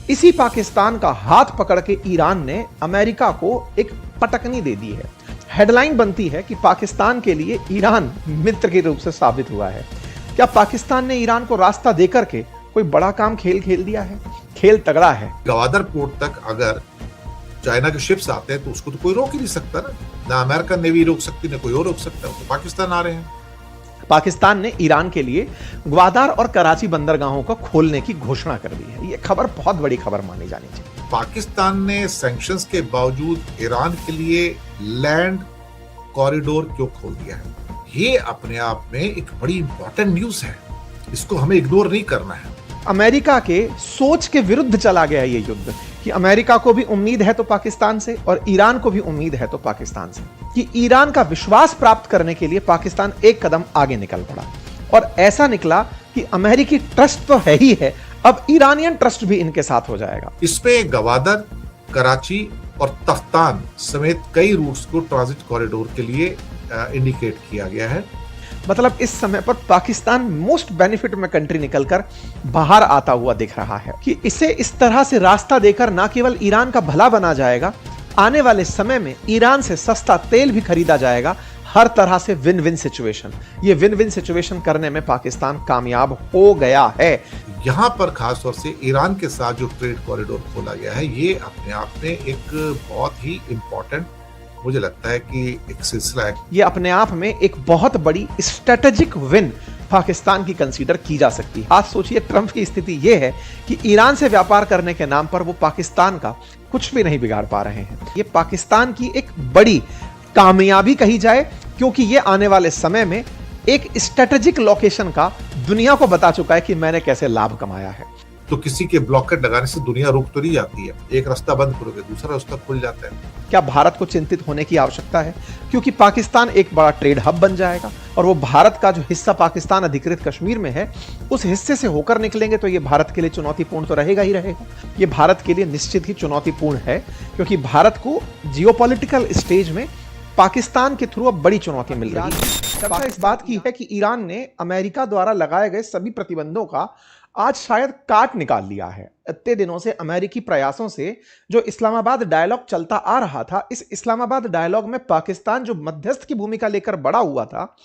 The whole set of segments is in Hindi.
इसी पाकिस्तान का हाथ पकड़ के ईरान ने अमेरिका को एक पटकनी दे दी है। हेडलाइन बनती है कि पाकिस्तान के लिए ईरान मित्र के रूप से साबित हुआ है। क्या पाकिस्तान ने ईरान को रास्ता देकर के कोई बड़ा काम खेल दिया है? खेल तगड़ा है। गवादर पोर्ट तक अगर चाइना के शिप्स आते हैं तो उसको तो कोई रोक ही नहीं सकता ना अमेरिकन नेवी रोक सकती, ना कोई और रोक सकता है। तो पाकिस्तान आ रहे हैं। पाकिस्तान ने ईरान के लिए ग्वादार और कराची बंदरगाहों को खोलने की घोषणा कर दी है। यह खबर बहुत बड़ी खबर मानी जानी चाहिए। पाकिस्तान ने सैंक्शंस के बावजूद ईरान के लिए लैंड कॉरिडोर क्यों खोल दिया है? ये अपने आप में एक बड़ी इंपॉर्टेंट न्यूज है, इसको हमें इग्नोर नहीं करना है। अमेरिका के सोच के विरुद्ध चला गया ये युद्ध कि अमेरिका को भी उम्मीद है तो पाकिस्तान से और ईरान को भी उम्मीद है तो पाकिस्तान से, कि ईरान का विश्वास प्राप्त करने के लिए पाकिस्तान एक कदम आगे निकल पड़ा। और ऐसा निकला कि अमेरिकी ट्रस्ट तो है ही है, अब ईरानियन ट्रस्ट भी इनके साथ हो जाएगा। इसमें गवादर, कराची और तख्तान समेत कई रूट्स को ट्रांजिट कॉरिडोर के लिए इंडिकेट किया गया है। मतलब इस समय पर पाकिस्तान मोस्ट बेनिफिट में कंट्री निकलकर बाहर आता हुआ दिख रहा है कि इसे इस तरह से रास्ता देकर ना केवल ईरान का भला बना जाएगा, आने वाले समय में ईरान से सस्ता तेल भी खरीदा जाएगा। हर तरह से विन विन सिचुएशन, ये विन विन सिचुएशन करने में पाकिस्तान कामयाब हो गया है। यहां पर खासतौर से ईरान के साथ जो ट्रेड कॉरिडोर खोला गया है, ये अपने आप में एक बहुत ही इंपॉर्टेंट, मुझे लगता है कि एक सिलसिला है। ये अपने आप में एक बहुत बड़ी स्ट्रेटेजिक विन पाकिस्तान की कंसीडर की जा सकती है। आज सोचिए ट्रंप की स्थिति ये है कि ईरान से व्यापार करने के नाम पर वो पाकिस्तान का कुछ भी नहीं बिगाड़ पा रहे हैं। ये पाकिस्तान की एक बड़ी कामयाबी कही जाए, क्योंकि ये आने वाले समय में एक स्ट्रेटेजिक लोकेशन का दुनिया को बता चुका है कि मैंने कैसे लाभ कमाया है। तो किसी के ब्लॉकेट लगाने से दुनिया रुक तो नहीं जाती है। एक रास्ता बंद करोगे दूसरा रास्ता खुल जाता है। क्या भारत को चिंतित होने की आवश्यकता है? क्योंकि पाकिस्तान एक बड़ा ट्रेड हब बन जाएगा और वो भारत का जो हिस्सा पाकिस्तान अधिकृत कश्मीर में है, उस हिस्से से होकर निकलेंगे तो ये भारत के लिए चुनौतीपूर्ण तो रहेगा ही रहेगा। ये भारत के लिए निश्चित ही चुनौतीपूर्ण है, क्योंकि भारत को जियोपॉलिटिकल स्टेज में पाकिस्तान के थ्रू अब बड़ी चुनौती मिल रही है। चर्चा इस बात की है कि ईरान ने अमेरिका द्वारा लगाए गए सभी प्रतिबंधों का आज शायद काट निकाल लिया है। इतने दिनों से अमेरिकी प्रयासों से जो इस्लामाबाद डायलॉग चलता आ रहा था, इस इस्लामाबाद डायलॉग में पाकिस्तान जो मध्यस्थ की भूमिका लेकर बड़ा हुआ था,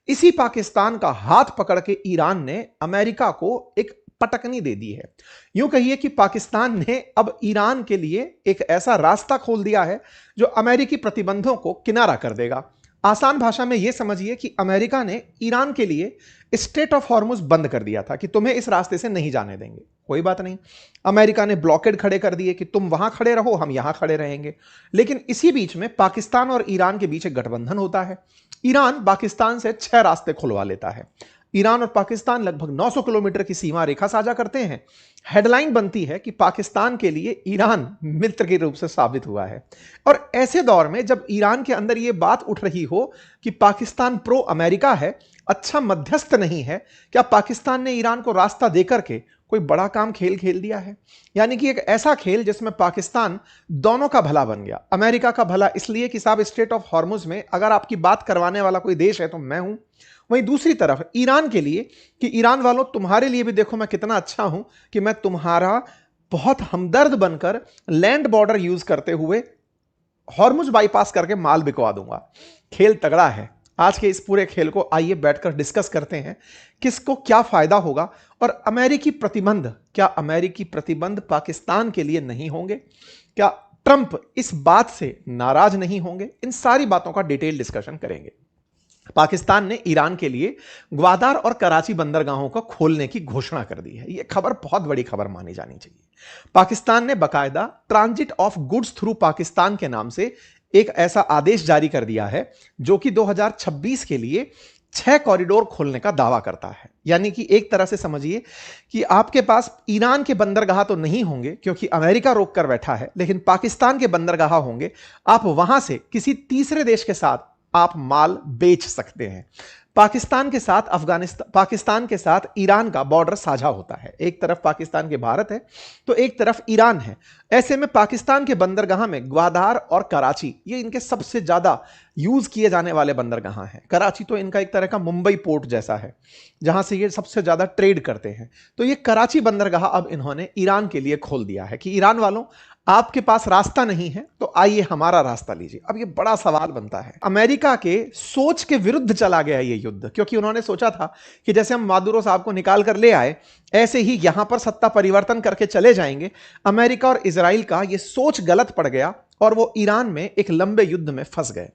इसी पाकिस्तान का हाथ पकड़ के ईरान ने अमेरिका को एक पटकनी दे दी है। यूं कहिए कि पाकिस्तान ने अब ईरान के लिए एक ऐसा रास्ता खोल दिया है जो अमेरिकी प्रतिबंधों को किनारा कर देगा। आसान भाषा में यह समझिए कि अमेरिका ने ईरान के लिए स्ट्रेट ऑफ हॉर्मुज बंद कर दिया था कि तुम्हें इस रास्ते से नहीं जाने देंगे। कोई बात नहीं, अमेरिका ने ब्लॉकेड खड़े कर दिए कि तुम वहां खड़े रहो, हम यहां खड़े रहेंगे। लेकिन इसी बीच में पाकिस्तान और ईरान के बीच एक गठबंधन होता है। ईरान पाकिस्तान से 6 रास्ते खुलवा लेता है। ईरान और पाकिस्तान लगभग 900 किलोमीटर की सीमा रेखा साझा करते हैं। हेडलाइन बनती है कि पाकिस्तान के लिए ईरान मित्र के रूप से साबित हुआ है। और ऐसे दौर में जब ईरान के अंदर यह बात उठ रही हो कि पाकिस्तान प्रो अमेरिका है, अच्छा मध्यस्थ नहीं है, क्या पाकिस्तान ने ईरान को रास्ता देकर के कोई बड़ा काम खेल दिया है? यानी कि एक ऐसा खेल जिसमें पाकिस्तान दोनों का भला बन गया। अमेरिका का भला इसलिए कि साहब स्ट्रेट ऑफ हॉर्मुज में अगर आपकी बात करवाने वाला कोई देश है तो मैं हूं। वहीं दूसरी तरफ ईरान के लिए कि ईरान वालों, तुम्हारे लिए भी देखो मैं कितना अच्छा हूं कि मैं तुम्हारा बहुत हमदर्द बनकर लैंड बॉर्डर यूज करते हुए हॉर्मुज बाईपास करके माल बिकवा दूंगा। खेल तगड़ा है। आज के इस पूरे खेल को आइए बैठकर डिस्कस करते हैं, किसको क्या फायदा होगा और अमेरिकी प्रतिबंध पाकिस्तान के लिए नहीं होंगे? क्या ट्रंप इस बात से नाराज नहीं होंगे? इन सारी बातों का डिटेल डिस्कशन करेंगे। पाकिस्तान ने ईरान के लिए ग्वादार और कराची बंदरगाहों को खोलने की घोषणा कर दी है। यह खबर बहुत बड़ी खबर मानी जानी चाहिए। पाकिस्तान ने बाकायदा transit of goods through Pakistan के नाम से एक ऐसा आदेश जारी कर दिया है जो कि 2026 के लिए 6 कॉरिडोर खोलने का दावा करता है। यानी कि एक तरह से समझिए कि आपके पास ईरान के बंदरगाह तो नहीं होंगे क्योंकि अमेरिका रोक कर बैठा है, लेकिन पाकिस्तान के बंदरगाह होंगे। आप वहां से किसी तीसरे देश के साथ आप माल बेच सकते हैं। पाकिस्तान के साथ ईरान का बॉर्डर साझा होता है। एक तरफ पाकिस्तान के भारत है तो एक तरफ ईरान है। ऐसे में पाकिस्तान के बंदरगाह में ग्वादार और कराची, ये इनके सबसे ज्यादा यूज किए जाने वाले बंदरगाह हैं। कराची तो इनका एक तरह का मुंबई पोर्ट जैसा है जहां से ये सबसे ज्यादा ट्रेड करते हैं। तो ये कराची बंदरगाह अब इन्होंने ईरान के लिए खोल दिया है कि ईरान वालों, आपके पास रास्ता नहीं है तो आइए हमारा रास्ता लीजिए। अब ये बड़ा सवाल बनता है, अमेरिका के सोच के विरुद्ध चला गया ये युद्ध, क्योंकि उन्होंने सोचा था कि जैसे हम मादुरो साहब को निकाल कर ले आए ऐसे ही यहां पर सत्ता परिवर्तन करके चले जाएंगे। अमेरिका और इजराइल का ये सोच गलत पड़ गया और वो ईरान में एक लंबे युद्ध में फंस गए।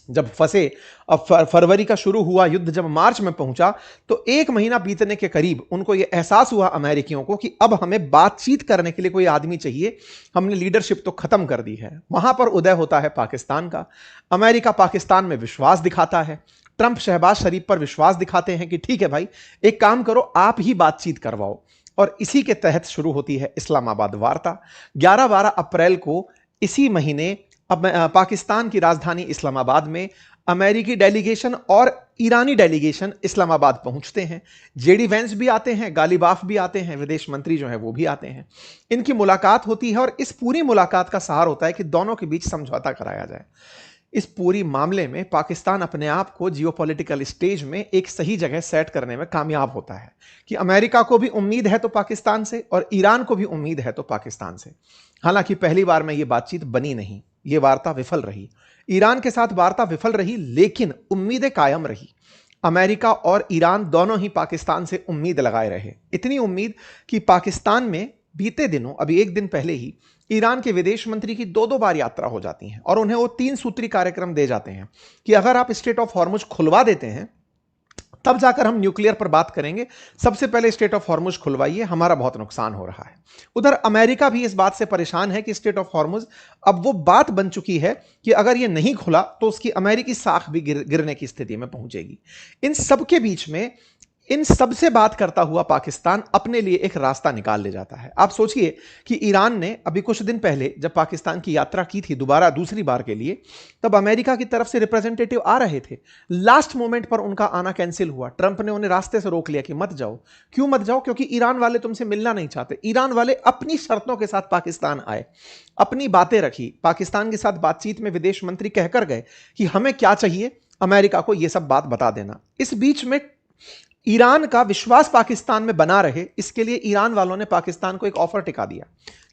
जब फंसे, अब फरवरी का शुरू हुआ युद्ध, जब मार्च में पहुंचा तो एक महीना बीतने के करीब उनको यह एहसास हुआ अमेरिकियों को कि अब हमें बातचीत करने के लिए कोई आदमी चाहिए, हमने लीडरशिप तो खत्म कर दी है। वहां पर उदय होता है पाकिस्तान का। अमेरिका पाकिस्तान में विश्वास दिखाता है। ट्रंप शहबाज शरीफ पर विश्वास दिखाते हैं कि ठीक है भाई, एक काम करो, आप ही बातचीत करवाओ। और इसी के तहत शुरू होती है इस्लामाबाद वार्ता। 11-12 अप्रैल को इसी महीने अब पाकिस्तान की राजधानी इस्लामाबाद में अमेरिकी डेलीगेशन और ईरानी डेलीगेशन इस्लामाबाद पहुंचते हैं। जेडी वेंस भी आते हैं, गालिबाफ भी आते हैं, विदेश मंत्री जो है वो भी आते हैं। इनकी मुलाकात होती है और इस पूरी मुलाकात का सहारा होता है कि दोनों के बीच समझौता कराया जाए। इस पूरी मामले में पाकिस्तान अपने आप को जियोपॉलिटिकल स्टेज में एक सही जगह सेट करने में कामयाब होता है कि अमेरिका को भी उम्मीद है तो पाकिस्तान से और ईरान को भी उम्मीद है तो पाकिस्तान से। हालांकि पहली बार में यह बातचीत बनी नहीं, यह वार्ता विफल रही। ईरान के साथ वार्ता विफल रही, लेकिन उम्मीदें कायम रही। अमेरिका और ईरान दोनों ही पाकिस्तान से उम्मीद लगाए रहे। इतनी उम्मीद कि पाकिस्तान में बीते दिनों, अभी एक दिन पहले ही, ईरान के विदेश मंत्री की 2-2 बार यात्रा हो जाती है और उन्हें वो 3 सूत्री कार्यक्रम दे जाते हैं कि अगर आप स्ट्रेट ऑफ हॉर्मुज खुलवा देते हैं तब जाकर हम न्यूक्लियर पर बात करेंगे, सबसे पहले स्ट्रेट ऑफ हॉर्मुज खुलवाइए, हमारा बहुत नुकसान हो रहा है। उधर अमेरिका भी इस बात से परेशान है कि स्ट्रेट ऑफ हॉर्मुज अब वो बात बन चुकी है कि अगर ये नहीं खुला तो उसकी अमेरिकी साख भी गिरने की स्थिति में पहुंचेगी। इन सबके बीच में इन सबसे बात करता हुआ पाकिस्तान अपने लिए एक रास्ता निकाल ले जाता है। आप सोचिए कि ईरान ने अभी कुछ दिन पहले जब पाकिस्तान की यात्रा की थी दोबारा दूसरी बार के लिए, तब अमेरिका की तरफ से रिप्रेजेंटेटिव आ रहे थे। लास्ट मोमेंट पर उनका आना कैंसिल हुआ। ट्रंप ने उन्हें रास्ते से रोक लिया कि मत जाओ। क्यों मत जाओ? क्योंकि ईरान वाले तुमसे मिलना नहीं चाहते। ईरान वाले अपनी शर्तों के साथ पाकिस्तान आए, अपनी बातें रखी। पाकिस्तान के साथ बातचीत में विदेश मंत्री कहकर गए कि हमें क्या चाहिए, अमेरिका को यह सब बात बता देना। इस बीच में ईरान का विश्वास पाकिस्तान में बना रहे, इसके लिए ईरान वालों ने पाकिस्तान को एक ऑफर टिका दिया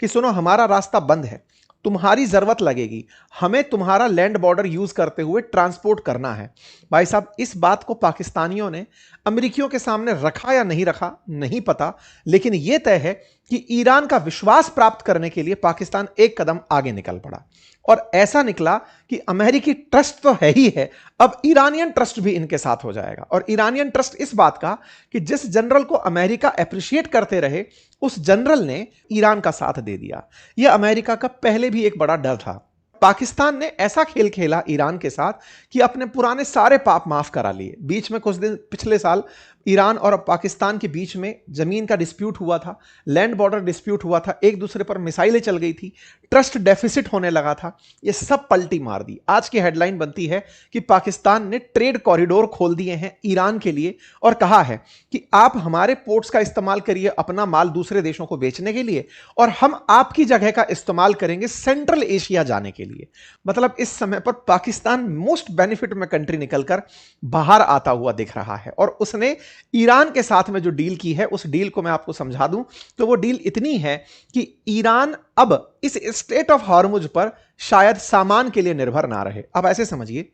कि सुनो, हमारा रास्ता बंद है, तुम्हारी जरूरत लगेगी, हमें तुम्हारा लैंड बॉर्डर यूज करते हुए ट्रांसपोर्ट करना है। भाई साहब, इस बात को पाकिस्तानियों ने अमेरिकियों के सामने रखा या नहीं रखा नहीं पता, लेकिन यह तय है कि ईरान का विश्वास प्राप्त करने के लिए पाकिस्तान एक कदम आगे निकल पड़ा। और ऐसा निकला कि अमेरिकी ट्रस्ट तो है ही है, अब ईरानियन ट्रस्ट भी इनके साथ हो जाएगा। और ईरानियन ट्रस्ट इस बात का कि जिस जनरल को अमेरिका अप्रिशिएट करते रहे, उस जनरल ने ईरान का साथ दे दिया। यह अमेरिका का पहले भी एक बड़ा डर था। पाकिस्तान ने ऐसा खेल खेला ईरान के साथ कि अपने पुराने सारे पाप माफ करा लिए। बीच में कुछ दिन पिछले साल ईरान और पाकिस्तान के बीच में जमीन का डिस्प्यूट हुआ था, लैंड बॉर्डर डिस्प्यूट हुआ था, एक दूसरे पर मिसाइलें चल गई थी, ट्रस्ट डेफिसिट होने लगा था। ये सब पलटी मार दी। आज की हेडलाइन बनती है कि पाकिस्तान ने ट्रेड कॉरिडोर खोल दिए हैं ईरान के लिए और कहा है कि आप हमारे पोर्ट्स का इस्तेमाल करिए अपना माल दूसरे देशों को बेचने के लिए, और हम आपकी जगह का इस्तेमाल करेंगे सेंट्रल एशिया जाने के लिए। मतलब इस समय पर पाकिस्तान मोस्ट बेनिफिट में कंट्री निकलकर बाहर आता हुआ दिख रहा है। और उसने ईरान के साथ में जो डील की है, उस डील को मैं आपको समझा दूं तो वो डील इतनी है कि ईरान अब इस स्ट्रेट ऑफ हॉर्मुज पर शायद सामान के लिए निर्भर ना रहे। अब ऐसे समझिए,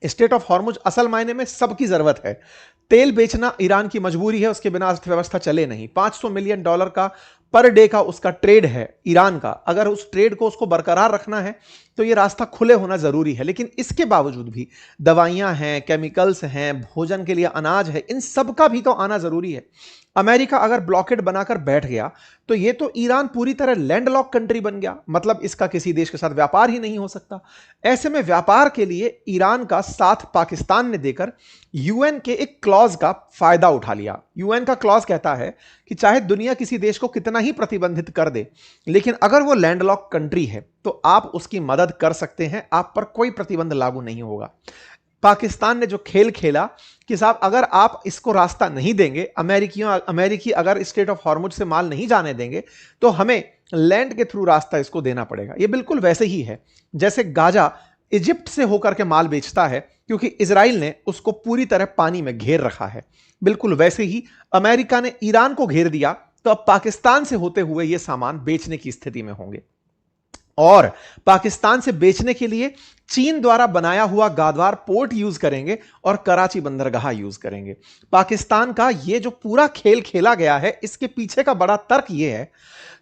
स्ट्रेट ऑफ हॉर्मुज असल मायने में सबकी जरूरत है। तेल बेचना ईरान की मजबूरी है, उसके बिना अर्थव्यवस्था चले नहीं। $500 मिलियन का पर डे का उसका ट्रेड है ईरान का। अगर उस ट्रेड को उसको बरकरार रखना है तो ये रास्ता खुले होना जरूरी है। लेकिन इसके बावजूद भी दवाइयां हैं, केमिकल्स हैं, भोजन के लिए अनाज है, इन सब का भी तो आना जरूरी है। अमेरिका अगर ब्लॉकेड बनाकर बैठ गया तो ये तो ईरान पूरी तरह लैंडलॉक कंट्री बन गया, मतलब इसका किसी देश के साथ व्यापार ही नहीं हो सकता। ऐसे में व्यापार के लिए ईरान का साथ पाकिस्तान ने देकर यूएन के एक क्लॉज का फायदा उठा लिया। यूएन का क्लॉज कहता है कि चाहे दुनिया किसी देश को कितना ही प्रतिबंधित कर दे, लेकिन अगर वो लैंडलॉक कंट्री है तो आप उसकी मदद कर सकते हैं, आप पर कोई प्रतिबंध लागू नहीं होगा। पाकिस्तान ने जो खेल खेला कि साहब अगर आप इसको रास्ता नहीं देंगे, अमेरिकी अगर स्ट्रेट ऑफ हॉर्मुज से माल नहीं जाने देंगे तो हमें लैंड के थ्रू रास्ता इसको देना पड़ेगा। ये बिल्कुल वैसे ही है जैसे गाजा इजिप्ट से होकर के माल बेचता है क्योंकि इजराइल ने उसको पूरी तरह पानी में घेर रखा है। बिल्कुल वैसे ही अमेरिका ने ईरान को घेर दिया तो अब पाकिस्तान से होते हुए ये सामान बेचने की स्थिति में होंगे और पाकिस्तान से बेचने के लिए चीन द्वारा बनाया हुआ गाद्वार पोर्ट यूज करेंगे और कराची बंदरगाह यूज करेंगे। पाकिस्तान का ये जो पूरा खेल खेला गया है, इसके पीछे का बड़ा तर्क यह है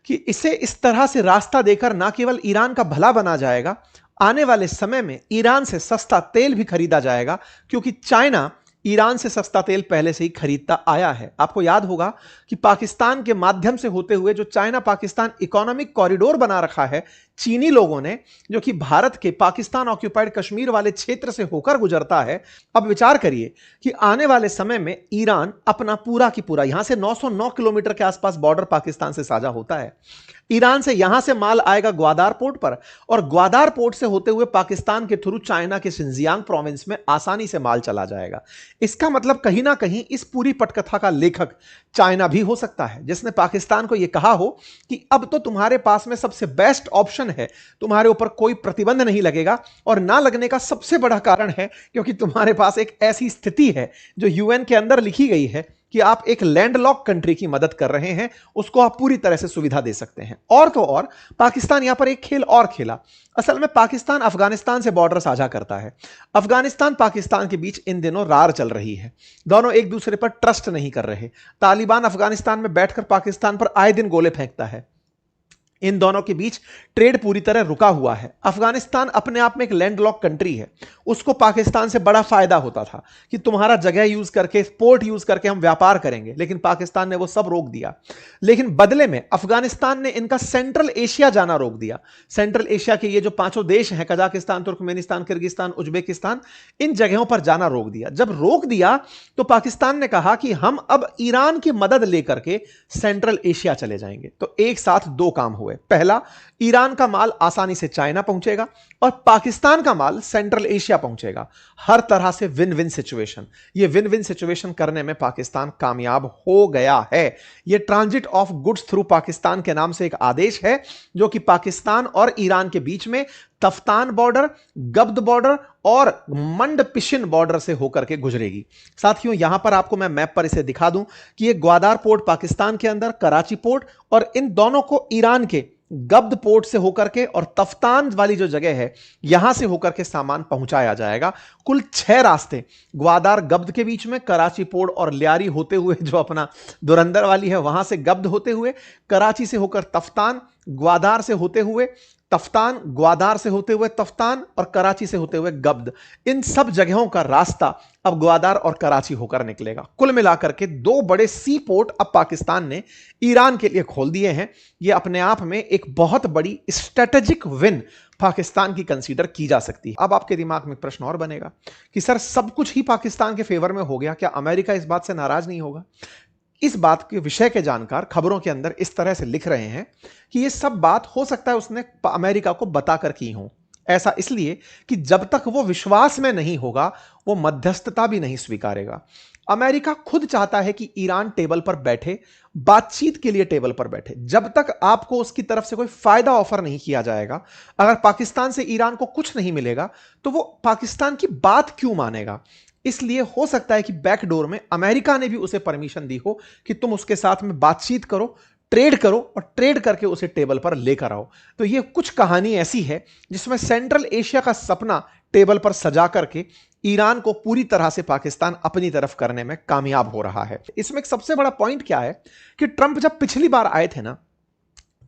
कि इसे इस तरह से रास्ता देकर ना केवल ईरान का भला बना जाएगा, आने वाले समय में ईरान से सस्ता तेल भी खरीदा जाएगा क्योंकि चाइना ईरान से सस्ता तेल पहले से ही खरीदता आया है। आपको याद होगा कि पाकिस्तान के माध्यम से होते हुए जो चाइना पाकिस्तान इकोनॉमिक कॉरिडोर बना रखा है चीनी लोगों ने, जो कि भारत के पाकिस्तान ऑक्यूपाइड कश्मीर वाले क्षेत्र से होकर गुजरता है। अब विचार करिए कि आने वाले समय में ईरान अपना पूरा की पूरा, यहां से 909 किलोमीटर के आसपास बॉर्डर पाकिस्तान से साझा होता है, ईरान से यहां से माल आएगा ग्वादार पोर्ट पर और ग्वादार पोर्ट से होते हुए पाकिस्तान के थ्रू चाइना के शिनजियांग प्रोविंस में आसानी से माल चला जाएगा। इसका मतलब कहीं ना कहीं इस पूरी पटकथा का लेखक चाइना भी हो सकता है, जिसने पाकिस्तान को यह कहा हो कि अब तो तुम्हारे पास में सबसे बेस्ट ऑप्शन है, तुम्हारे ऊपर कोई प्रतिबंध नहीं लगेगा। और ना लगने का सबसे बड़ा कारण है क्योंकि तुम्हारे पास एक ऐसी स्थिति है जो यूएन के अंदर लिखी गई है कि आप एक लैंडलॉक कंट्री की मदद कर रहे हैं, उसको आप पूरी तरह से सुविधा दे सकते हैं। और तो और पाकिस्तान यहां पर एक खेल और खेला। असल में पाकिस्तान अफगानिस्तान से बॉर्डर साझा करता है। अफगानिस्तान पाकिस्तान के बीच इन दिनों रार चल रही है, दोनों एक दूसरे पर ट्रस्ट नहीं कर रहे। तालिबान अफगानिस्तान में बैठकर पाकिस्तान पर आए दिन गोले फेंकता है। इन दोनों के बीच ट्रेड पूरी तरह रुका हुआ है। अफगानिस्तान अपने आप में एक लैंडलॉक कंट्री है, उसको पाकिस्तान से बड़ा फायदा होता था कि तुम्हारा जगह यूज करके, पोर्ट यूज करके हम व्यापार करेंगे, लेकिन पाकिस्तान ने वो सब रोक दिया। लेकिन बदले में अफगानिस्तान ने इनका सेंट्रल एशिया जाना रोक दिया। सेंट्रल एशिया के ये जो 5 देश हैं, कजाकिस्तान, तुर्कमेनिस्तान, किर्गिस्तान, उज्बेकिस्तान, इन जगहों पर जाना रोक दिया। जब रोक दिया तो पाकिस्तान ने कहा कि हम अब ईरान की मदद लेकर के सेंट्रल एशिया चले जाएंगे। तो एक साथ दो काम हुए। पहला, ईरान का माल आसानी से चाइना पहुंचेगा और पाकिस्तान का माल सेंट्रल एशिया पहुंचेगा। हर तरह से विन विन सिचुएशन। ये विन विन सिचुएशन करने में पाकिस्तान कामयाब हो गया है। ये transit of goods through Pakistan के नाम से एक आदेश है जो कि पाकिस्तान और ईरान के बीच में तफ्तान बॉर्डर, गब्द बॉर्डर और मंडपिशिन बॉर्डर से होकर के गुजरेगी। साथियों, यहां पर आपको मैं मैप पर इसे दिखा दूं कि ये ग्वादार पोर्ट पाकिस्तान के अंदर, कराची पोर्ट, और इन दोनों को ईरान के गब्द पोर्ट से होकर के और तफ्तान वाली जो जगह है यहां से होकर के सामान पहुंचाया जाएगा। कुल 6 रास्ते, ग्वादार गब्द के बीच में, कराची पोर्ट और लियारी होते हुए जो अपना दुरंदर वाली है वहां से गब्द होते हुए, कराची से होकर तफ्तान, ग्वादार से होते हुए तफ्तान, ग्वादार से होते हुए तफ्तान और कराची से होते हुए गब्द। इन सब जगहों का रास्ता अब ग्वादार और कराची होकर निकलेगा। कुल मिलाकर के 2 बड़े सी पोर्ट अब पाकिस्तान ने ईरान के लिए खोल दिए हैं। यह अपने आप में एक बहुत बड़ी स्ट्रेटेजिक विन पाकिस्तान की कंसीडर की जा सकती है। अब आपके दिमाग में प्रश्न और बनेगा कि सर सब कुछ ही पाकिस्तान के फेवर में हो गया, क्या अमेरिका इस बात से नाराज नहीं होगा? इस बात के विषय के जानकार खबरों के अंदर इस तरह से लिख रहे हैं कि यह सब बात हो सकता है उसने अमेरिका को बताकर की हो। ऐसा इसलिए कि जब तक वो विश्वास में नहीं होगा वो मध्यस्थता भी नहीं स्वीकारेगा। अमेरिका खुद चाहता है कि ईरान टेबल पर बैठे, बातचीत के लिए टेबल पर बैठे। जब तक आपको उसकी तरफ से कोई फायदा ऑफर नहीं किया जाएगा, अगर पाकिस्तान से ईरान को कुछ नहीं मिलेगा तो वो पाकिस्तान की बात क्यों मानेगा? इसलिए हो सकता है कि बैकडोर में अमेरिका ने भी उसे परमिशन दी हो कि तुम उसके साथ में बातचीत करो, ट्रेड करो और ट्रेड करके उसे टेबल पर लेकर आओ। तो ये कुछ कहानी ऐसी है जिसमें सेंट्रल एशिया का सपना टेबल पर सजा करके ईरान को पूरी तरह से पाकिस्तान अपनी तरफ करने में कामयाब हो रहा है। इसमें एक सबसे बड़ा पॉइंट क्या है कि ट्रंप जब पिछली बार आए थे ना,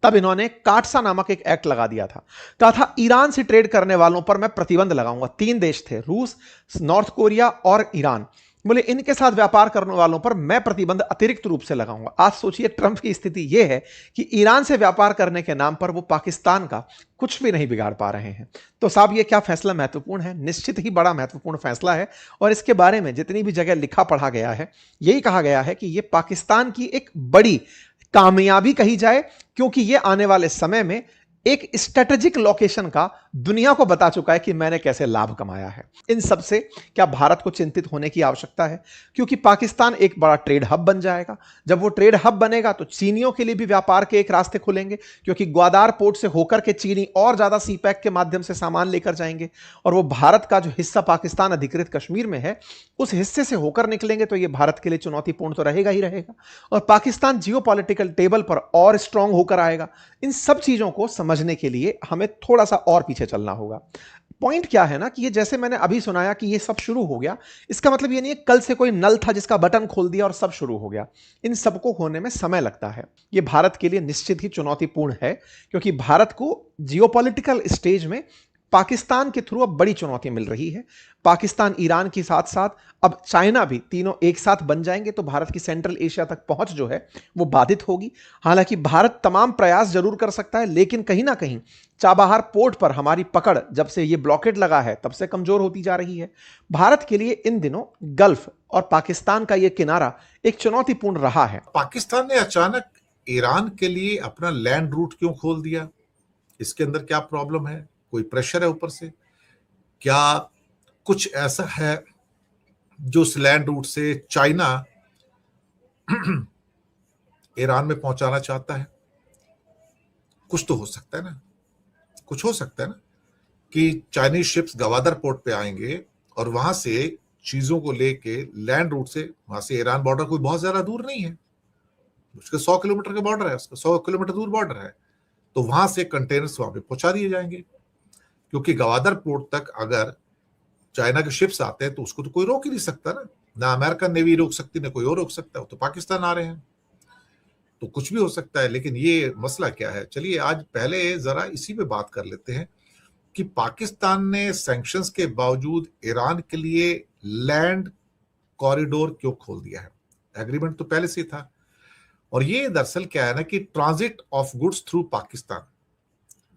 तब इन्होंने काटसा नामक एक एक्ट लगा दिया था। कहा था ईरान से ट्रेड करने वालों पर मैं प्रतिबंध लगाऊंगा। 3 देश थे, रूस, नॉर्थ कोरिया और ईरान। बोले इनके साथ व्यापार करने वालों पर मैं प्रतिबंध अतिरिक्त रूप से लगाऊंगा। आज सोचिए ट्रंप की स्थिति यह है कि ईरान से व्यापार करने के नाम पर वो पाकिस्तान का कुछ भी नहीं बिगाड़ पा रहे हैं। तो साहब ये क्या फैसला महत्वपूर्ण है? निश्चित ही बड़ा महत्वपूर्ण फैसला है। और इसके बारे में जितनी भी जगह लिखा पढ़ा गया है, यही कहा गया है कि यह पाकिस्तान की एक बड़ी कामयाबी कही जाए, क्योंकि यह आने वाले समय में एक स्ट्रेटेजिक लोकेशन का दुनिया को बता चुका है कि मैंने कैसे लाभ कमाया है। इन सब से क्या भारत को चिंतित होने की आवश्यकता है? क्योंकि पाकिस्तान एक बड़ा ट्रेड हब बन जाएगा। जब वो ट्रेड हब बनेगा तो चीनियों के लिए भी व्यापार के एक रास्ते खुलेंगे, क्योंकि ग्वादार पोर्ट से होकर के चीनी और ज्यादा सी पैक के माध्यम से सामान लेकर जाएंगे, और वो भारत का जो हिस्सा पाकिस्तान अधिकृत कश्मीर में है उस हिस्से से होकर निकलेंगे, तो ये भारत के लिए चुनौतीपूर्ण तो रहेगा ही रहेगा, और पाकिस्तान जियोपॉलिटिकल टेबल पर और स्ट्रांग होकर आएगा। इन सब चीजों को समझने के लिए हमें थोड़ा सा और पीछे चलना होगा। पॉइंट क्या है ना कि ये जैसे मैंने अभी सुनाया कि ये सब शुरू हो गया, इसका मतलब ये नहीं है कल से कोई नल था जिसका बटन खोल दिया और सब शुरू हो गया। इन सबको होने में समय लगता है। ये भारत के लिए निश्चित ही चुनौतीपूर्ण है, क्योंकि भारत को जियोपॉलिटिकल स्टेज में पाकिस्तान के थ्रू अब बड़ी चुनौती मिल रही है। पाकिस्तान, ईरान के साथ साथ अब चाइना भी, तीनों एक साथ बन जाएंगे तो भारत की सेंट्रल एशिया तक पहुंच जो है वो बाधित होगी। हालांकि भारत तमाम प्रयास जरूर कर सकता है, लेकिन कहीं ना कहीं चाबहार पोर्ट पर हमारी पकड़ जब से ये ब्लॉकेड लगा है तब से कमजोर होती जा रही है। भारत के लिए इन दिनों गल्फ और पाकिस्तान का यह किनारा एक चुनौतीपूर्ण रहा है। पाकिस्तान ने अचानक ईरान के लिए अपना लैंड रूट क्यों खोल दिया? इसके अंदर क्या प्रॉब्लम है? कोई प्रेशर है ऊपर से? क्या कुछ ऐसा है जो उस लैंड रूट से चाइना ईरान में पहुंचाना चाहता है? कुछ तो हो सकता है ना, कुछ हो सकता है ना कि चाइनीज शिप्स गवादर पोर्ट पे आएंगे और वहां से चीजों को लेके लैंड रूट से, वहां से ईरान बॉर्डर कोई बहुत ज्यादा दूर नहीं है, उसके 100 किलोमीटर के बॉर्डर है, उसका 100 किलोमीटर दूर बॉर्डर है, तो वहां से कंटेनर्स वहां पे पहुंचा दिए जाएंगे। क्योंकि गवादर पोर्ट तक अगर चाइना के शिप्स आते हैं तो उसको तो कोई रोक ही नहीं सकता ना अमेरिकन नेवी रोक सकती, ना कोई और रोक सकता है, वो तो पाकिस्तान आ रहे हैं, तो कुछ भी हो सकता है। लेकिन ये मसला क्या है, चलिए आज पहले जरा इसी पे बात कर लेते हैं कि पाकिस्तान ने सैंक्शंस के बावजूद ईरान के लिए लैंड कॉरिडोर क्यों खोल दिया है? एग्रीमेंट तो पहले से था, और ये दरअसल क्या है ना कि transit of goods through Pakistan,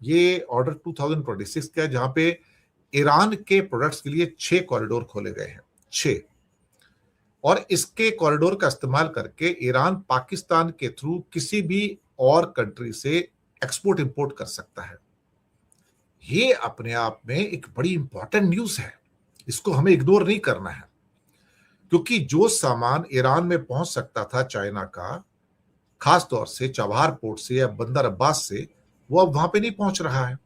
ये ऑर्डर 2026 का है, जहां पे ईरान के प्रोडक्ट्स के लिए 6 कॉरिडोर खोले गए हैं, 6, और इसके कॉरिडोर का इस्तेमाल करके ईरान पाकिस्तान के थ्रू किसी भी और कंट्री से एक्सपोर्ट इंपोर्ट कर सकता है। ये अपने आप में एक बड़ी इंपॉर्टेंट न्यूज है, इसको हमें इग्नोर नहीं करना है, क्योंकि जो सामान ईरान में पहुंच सकता था चाइना का, खास तौर से चाबहार पोर्ट से या बंदर अब्बास से, वो अब वहां पे नहीं पहुंच रहा है।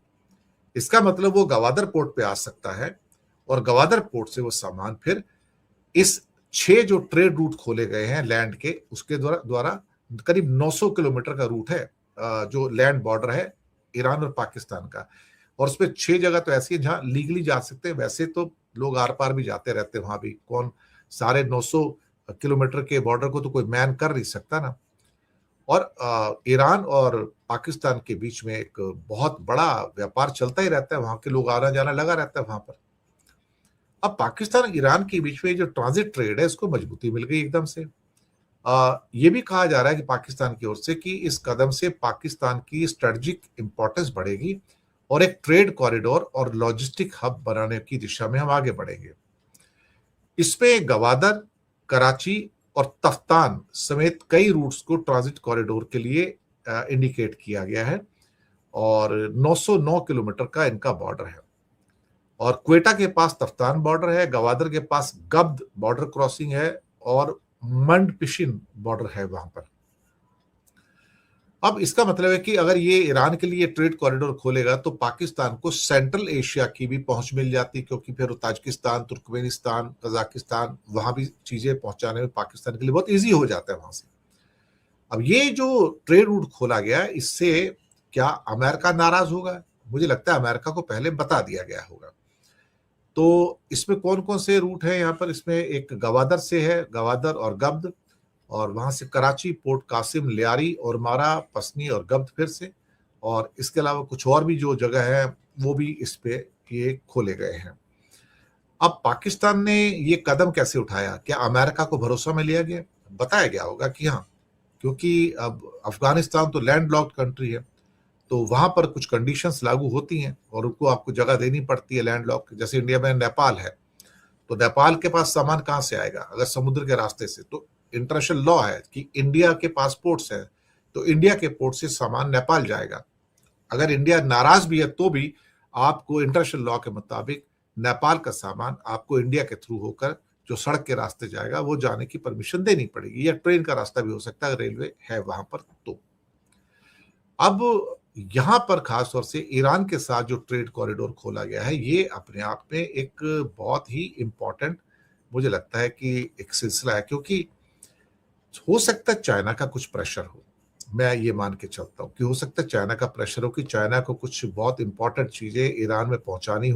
इसका मतलब वो गवादर पोर्ट पे आ सकता है, और गवादर पोर्ट से वो सामान फिर इस 6 जो ट्रेड रूट खोले गए हैं लैंड के, उसके द्वारा करीब 900 किलोमीटर का रूट है जो लैंड बॉर्डर है ईरान और पाकिस्तान का, और उसमें 6 जगह तो ऐसी है जहां लीगली जा सकते हैं। वैसे तो लोग आर पार भी जाते रहते हैं, वहां भी कौन सारे 900 किलोमीटर के बॉर्डर को तो कोई मैन कर नहीं सकता ना। और ईरान और पाकिस्तान के बीच में एक बहुत बड़ा व्यापार चलता ही रहता है, वहां के लोग आना जाना लगा रहता है वहां पर। अब पाकिस्तान ईरान के बीच में जो ट्रांजिट ट्रेड है इसको मजबूती मिल गई एकदम से। ये भी कहा जा रहा है कि पाकिस्तान की ओर से कि इस कदम से पाकिस्तान की स्ट्रेटजिक इंपॉर्टेंस बढ़ेगी और एक ट्रेड कॉरिडोर और लॉजिस्टिक हब बनाने की दिशा में हम आगे बढ़ेंगे। इसमें गवादर, कराची और तफ्तान समेत कई रूट्स को ट्रांजिट कॉरिडोर के लिए इंडिकेट किया गया है, और 909 किलोमीटर का इनका बॉर्डर है, और क्वेटा के पास तफ्तान बॉर्डर है, गवादर के पास गब्द बॉर्डर क्रॉसिंग है, और मंडपिशिन बॉर्डर है वहां पर। अब इसका मतलब है कि अगर ये ईरान के लिए ट्रेड कॉरिडोर खोलेगा तो पाकिस्तान को सेंट्रल एशिया की भी पहुंच मिल जाती, क्योंकि फिर ताजिकिस्तान, तुर्कमेनिस्तान, कजाकिस्तान, वहां भी चीजें पहुंचाने में पाकिस्तान के लिए बहुत इजी हो जाता है वहां से। अब ये जो ट्रेड रूट खोला गया है, इससे क्या अमेरिका नाराज होगा? मुझे लगता है अमेरिका को पहले बता दिया गया होगा। तो इसमें कौन कौन से रूट है यहाँ पर? इसमें एक गवादर से है, गवादर और गब्द, और वहां से कराची, पोर्ट कासिम, लियारी और मारा, पसनी और गब्द फिर से, और इसके अलावा कुछ और भी जो जगह है वो भी इस पे ये खोले गए हैं। अब पाकिस्तान ने ये कदम कैसे उठाया? क्या अमेरिका को भरोसा में लिया गया? बताया गया होगा कि हाँ, क्योंकि अब अफगानिस्तान तो लैंड लॉक्ड कंट्री है, तो वहां पर कुछ कंडीशंस लागू होती हैं और उनको आपको जगह देनी पड़ती है लैंड लॉक। जैसे इंडिया में नेपाल है, तो नेपाल के पास सामान कहां से आएगा? अगर समुद्र के रास्ते से, तो इंटरनेशनल लॉ है कि इंडिया के पासपोर्ट्स है, तो इंडिया के पोर्ट से सामान नेपाल जाएगा, अगर इंडिया नाराज भी है तो भी आपको इंटरनेशनल लॉ के मुताबिक नेपाल का सामान आपको इंडिया के थ्रू होकर जो सड़क के रास्ते जाएगा वो जाने की परमिशन देनी पड़ेगी, या ट्रेन का रास्ता भी हो सकता है, रेलवे है वहां पर। तो अब यहां पर खास तौर से ईरान के साथ जो ट्रेड कॉरिडोर खोला गया है, ये अपने आप में एक बहुत ही इंपॉर्टेंट, मुझे लगता है कि एक सिलसिला है, क्योंकि हो सकता है चाइना का कुछ प्रेशर हो। मैं ये मान के चलता हूं कि हो सकता है चाइना का प्रेशर हो कि चाइना को कुछ बहुत इंपॉर्टेंट चीजें ईरान में पहुंचानी हो।